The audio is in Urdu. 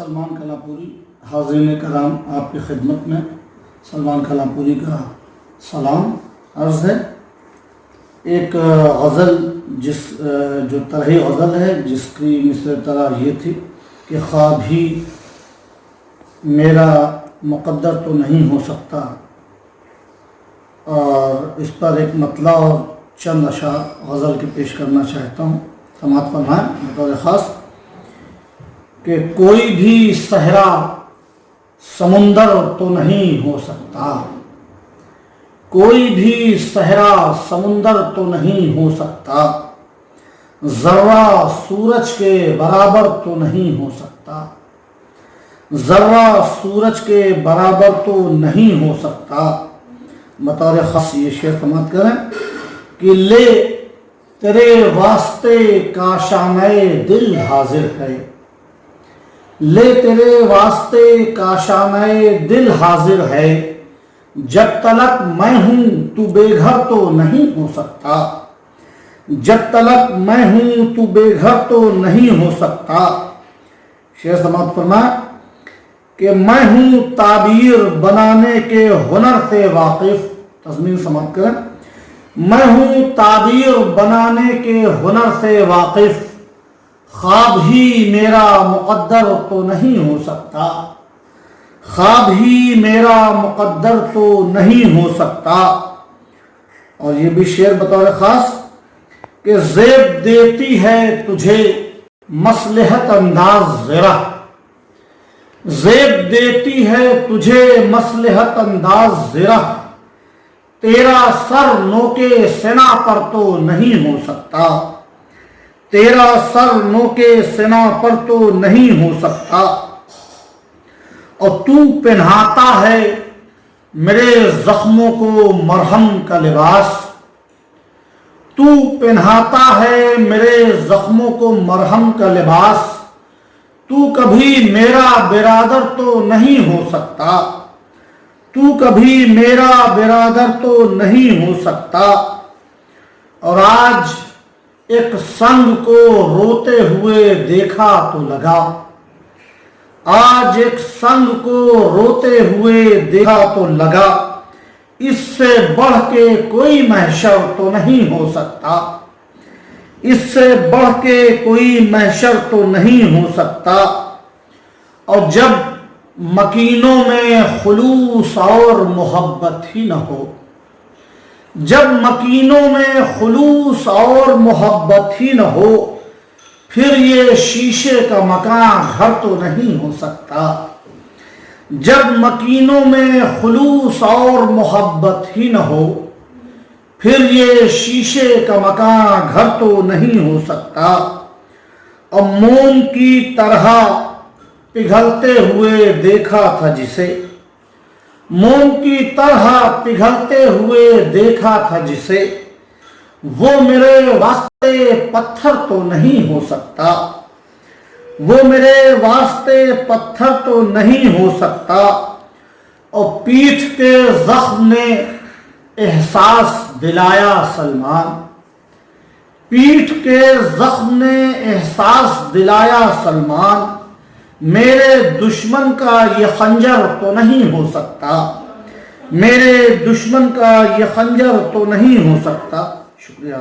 سلمان کلامپوری حاضرین کرام، آپ کی خدمت میں سلمان کلامپوری کا سلام عرض ہے۔ ایک غزل جو طرح غزل ہے، جس کی مصرع طرح یہ تھی کہ خواب ہی میرا مقدر تو نہیں ہو سکتا، اور اس پر ایک مطلع اور چند اشعار غزل کے پیش کرنا چاہتا ہوں۔ سماعت فرمائیں بطور خاص کہ کوئی بھی صحرا سمندر تو نہیں ہو سکتا، کوئی بھی صحرا سمندر تو نہیں ہو سکتا، ذرہ سورج کے برابر تو نہیں ہو سکتا، ذرہ سورج کے برابر تو نہیں ہو سکتا۔ بطور خاص یہ شعر سماعت کریں کہ لے تیرے واسطے کاشانۂ دل حاضر ہے، لے تیرے واسطے کاشانۂ دل حاضر ہے، جب تلک میں ہوں تو بے گھر تو نہیں ہو سکتا، جب تلک میں ہوں تو بے گھر تو نہیں ہو سکتا۔ شعر سماعت فرمائیں کہ میں ہوں تعبیر بنانے کے ہنر سے واقف، تضمین سماعت کریں، میں ہوں تعبیر بنانے کے ہنر سے واقف، خواب ہی میرا مقدر تو نہیں ہو سکتا، خواب ہی میرا مقدر تو نہیں ہو سکتا۔ اور یہ بھی شعر بطور خاص کہ زیب دیتی ہے تجھے مصلحت انداز ذرا، زیب دیتی ہے تجھے مصلحت انداز ذرا، تیرا سر نوکے سنا پر تو نہیں ہو سکتا، تیرا سر نوکے سنا پر تو نہیں ہو سکتا۔ اور تو پہناتا ہے میرے زخموں کو مرہم کا لباس، تو پہناتا ہے میرے زخموں کو مرہم کا لباس، تو کبھی میرا برادر تو نہیں ہو سکتا، تو کبھی میرا برادر تو نہیں ہو سکتا۔ اور آج ایک سنگ کو روتے ہوئے دیکھا تو لگا، آج ایک سنگ کو روتے ہوئے دیکھا تو لگا، اس سے بڑھ کے کوئی محشر تو نہیں ہو سکتا، اس سے بڑھ کے کوئی محشر تو نہیں ہو سکتا۔ اور جب مکینوں میں خلوص اور محبت ہی نہ ہو، جب مکینوں میں خلوص اور محبت ہی نہ ہو، پھر یہ شیشے کا مکان گھر تو نہیں ہو سکتا، جب مکینوں میں خلوص اور محبت ہی نہ ہو، پھر یہ شیشے کا مکان گھر تو نہیں ہو سکتا۔ اور موم کی طرح پگھلتے ہوئے دیکھا تھا جسے، موم کی طرح پگھلتے ہوئے دیکھا تھا جسے، وہ میرے واسطے پتھر تو نہیں ہو سکتا، وہ میرے واسطے پتھر تو نہیں ہو سکتا۔ اور پیٹھ کے زخم نے احساس دلایا سلمان، پیٹھ کے زخم نے احساس دلایا سلمان، میرے دشمن کا یہ خنجر تو نہیں ہو سکتا، میرے دشمن کا یہ خنجر تو نہیں ہو سکتا۔ شکریہ۔